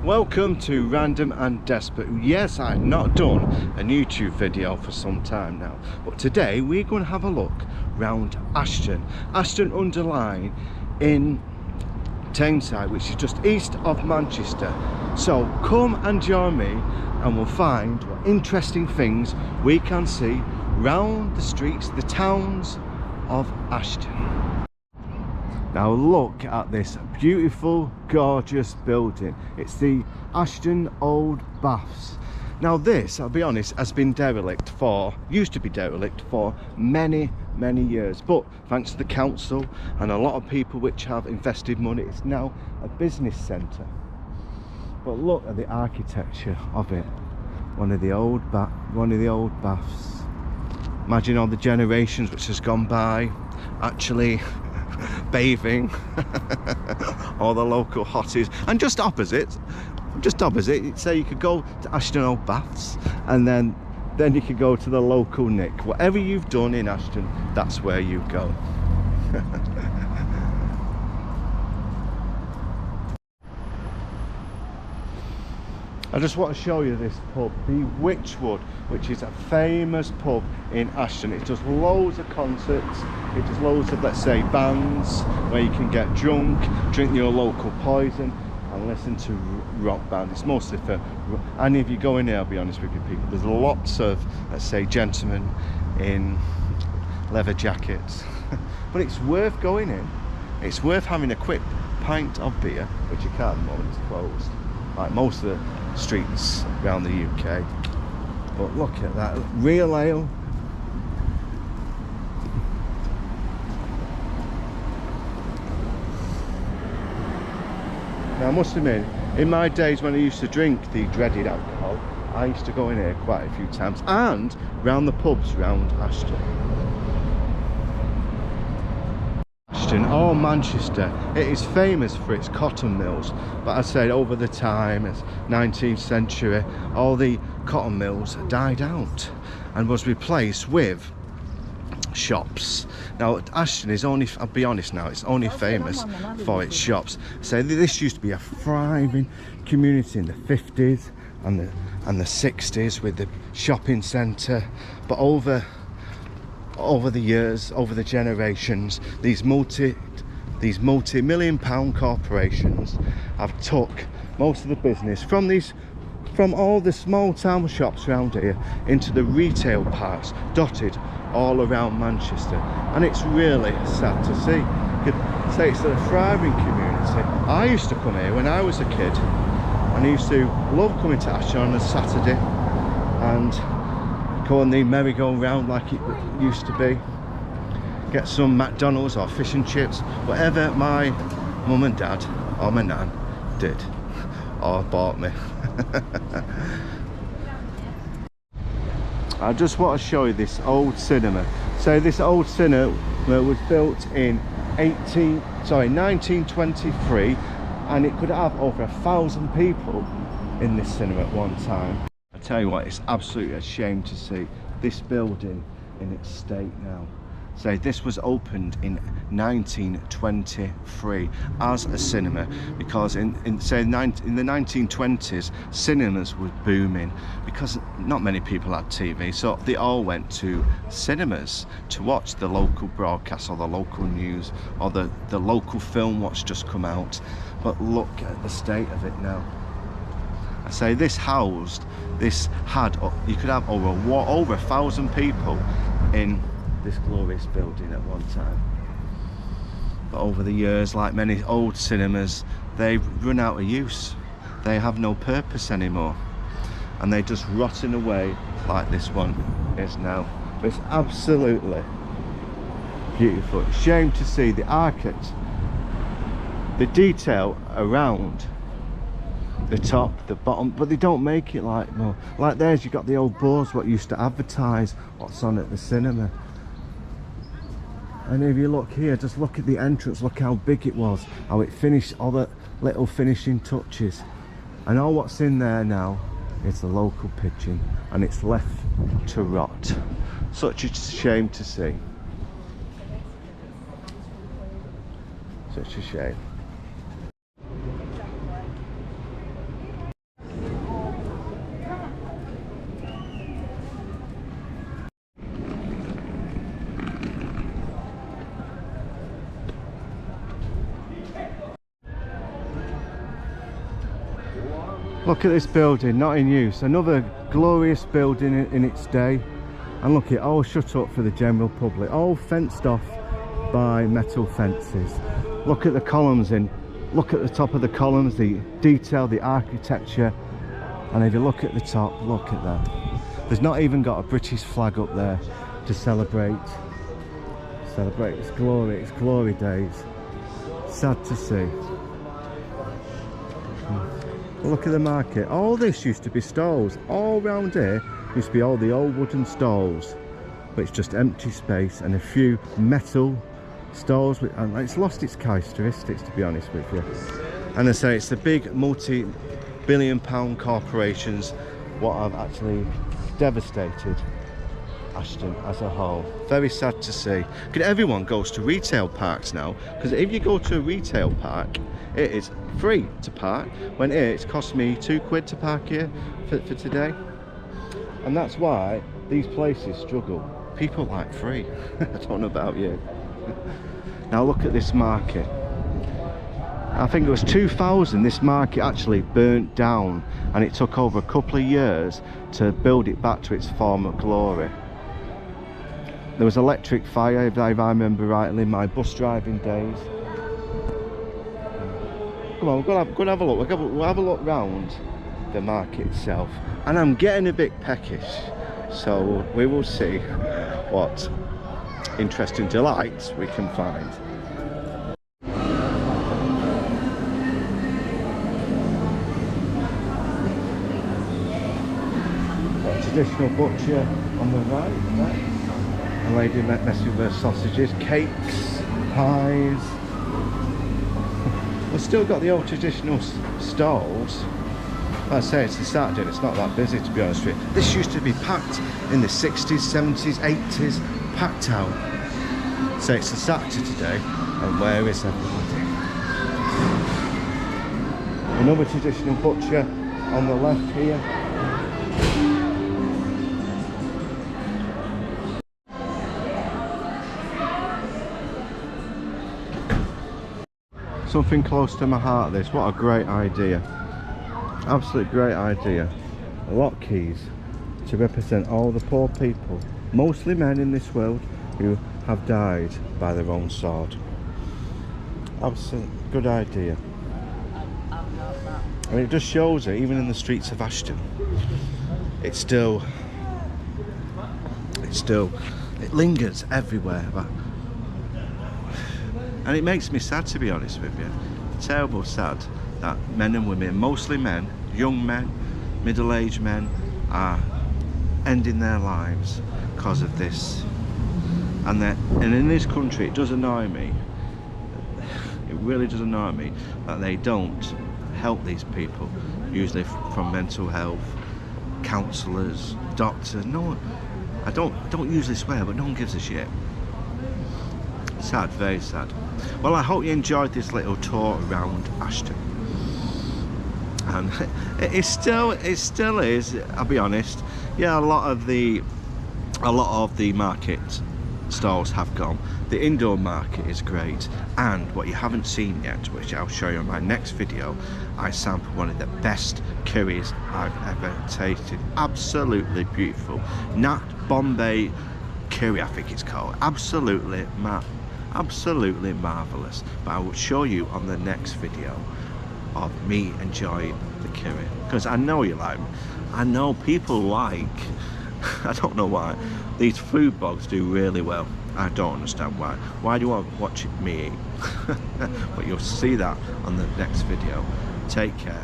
Welcome to Random and Desperate. Yes, I've not done a YouTube video for some time now, but today we're going to have a look round Ashton-under-Lyne in Tameside, which is just east of Manchester. So come and join me and we'll find what interesting things we can see round the streets, the towns of Ashton. Now look at this beautiful, gorgeous building. It's the Ashton Old Baths. Now this, I'll be honest, has been used to be derelict for many years, but thanks to the council and a lot of people which have invested money, it's now a business centre. But look at the architecture of it. One of the old baths. Imagine all the generations which has gone by actually bathing all the local hotties. And just opposite, say you could go to Ashton Old Baths and then you could go to the local Nick. Whatever you've done in Ashton, that's where you go. I just want to show you this pub, the Witchwood, which is a famous pub in Ashton. It does loads of concerts, it does loads of, let's say, bands where you can get drunk, drink your local poison and listen to rock bands. It's mostly for, and if you go in there, I'll be honest with you people, there's lots of, let's say, gentlemen in leather jackets. But it's worth going in. It's worth having a quick pint of beer, which you can't at the moment, it's closed, like most of the streets around the UK. But look at that, real ale. Now I must admit, in my days when I used to drink the dreaded alcohol, I used to go in here quite a few times, and round the pubs round Ashton. Or Manchester, it is famous for its cotton mills, but I said over the time, it's 19th century, all the cotton mills died out and was replaced with shops. Now Ashton is only, I'll be honest now, it's only famous for its shops. So this used to be a thriving community in the 50s and the 60s with the shopping centre, but over the years, over the generations, these multi-million-pound corporations have took most of the business from all the small town shops around here into the retail parks dotted all around Manchester, and it's really sad to see. You could say it's a thriving community. I used to come here when I was a kid, and I used to love coming to Ashton on a Saturday and go on the merry-go-round like it used to be, get some McDonald's or fish and chips, whatever my mum and dad or my nan did or bought me. I just want to show you this old cinema. So this old cinema was built in 1923, and it could have over 1,000 people in this cinema at one time. I tell you what, it's absolutely a shame to see this building in its state now. So this was opened in 1923 as a cinema, because in the 1920s cinemas were booming because not many people had TV, so they all went to cinemas to watch the local broadcast or the local news or the local film what's just come out. But look at the state of it now. I say you could have over 1,000 people in this glorious building at one time. But over the years, like many old cinemas, they've run out of use. They have no purpose anymore, and they're just rotting away like this one is now. But it's absolutely beautiful. It's a shame to see the architect, the detail around the top, the bottom, but they don't make it like more. Like there's, you've got the old boards what used to advertise what's on at the cinema. And if you look here, just look at the entrance, look how big it was, how it finished, all the little finishing touches. And all what's in there now is the local pigeon, and it's left to rot. Such a shame to see. Such a shame. Look at this building, not in use. Another glorious building in its day. And look, it all shut up for the general public, all fenced off by metal fences. Look at the columns look at the top of the columns, the detail, the architecture. And if you look at the top, look at that. There's not even got a British flag up there to celebrate its glory days. Sad to see. Look at the market. All this used to be stalls. All round here used to be all the old wooden stalls, but it's just empty space and a few metal stalls, and it's lost its characteristics, to be honest with you. And I say it's the big multi-billion-pound corporations what have actually devastated Ashton as a whole. Very sad to see. Because everyone goes to retail parks now, because if you go to a retail park, it is free to park, when here it's cost me £2 to park here for today. And that's why these places struggle. People like free. I don't know about you. Now look at this market. I think it was 2000 this market actually burnt down, and it took over a couple of years to build it back to its former glory. There was electric fire, if I remember rightly, in my bus driving days. Come on, we're going to have a look. We'll have a look round the market itself. And I'm getting a bit peckish, so we will see what interesting delights we can find. Got a traditional butcher on the right. A lady messing with her sausages, cakes, pies. We've still got the old traditional stalls. Like I say, it's a Saturday and it's not that busy, to be honest with you. This used to be packed in the 60s, 70s, 80s, packed out. So it's a Saturday today, and where is everybody? Another traditional butcher on the left here. Something close to my heart, this. What a great idea. Absolute great idea. Lock keys to represent all the poor people, mostly men in this world, who have died by their own sword. Absolute good idea. I mean, it just shows it, even in the streets of Ashton. It lingers everywhere. And it makes me sad, to be honest with you. Terrible sad that men and women, mostly men, young men, middle-aged men, are ending their lives because of this. And in this country, it does annoy me. It really does annoy me that they don't help these people, usually from mental health, counsellors, doctors. No one. I don't usually swear, but no one gives a shit. Sad, very sad. Well, I hope you enjoyed this little tour around Ashton. And it still is, I'll be honest. Yeah, a lot of the market stalls have gone. The indoor market is great, and what you haven't seen yet, which I'll show you in my next video, I sampled one of the best curries I've ever tasted. Absolutely beautiful. Nat Bombay curry, I think it's called. Absolutely marvellous. But I will show you on the next video of me enjoying the curry, because I know you like, I know people like, I don't know why, these food blogs do really well. I don't understand why. Why do you want to watch me eat? But you'll see that on the next video. Take care.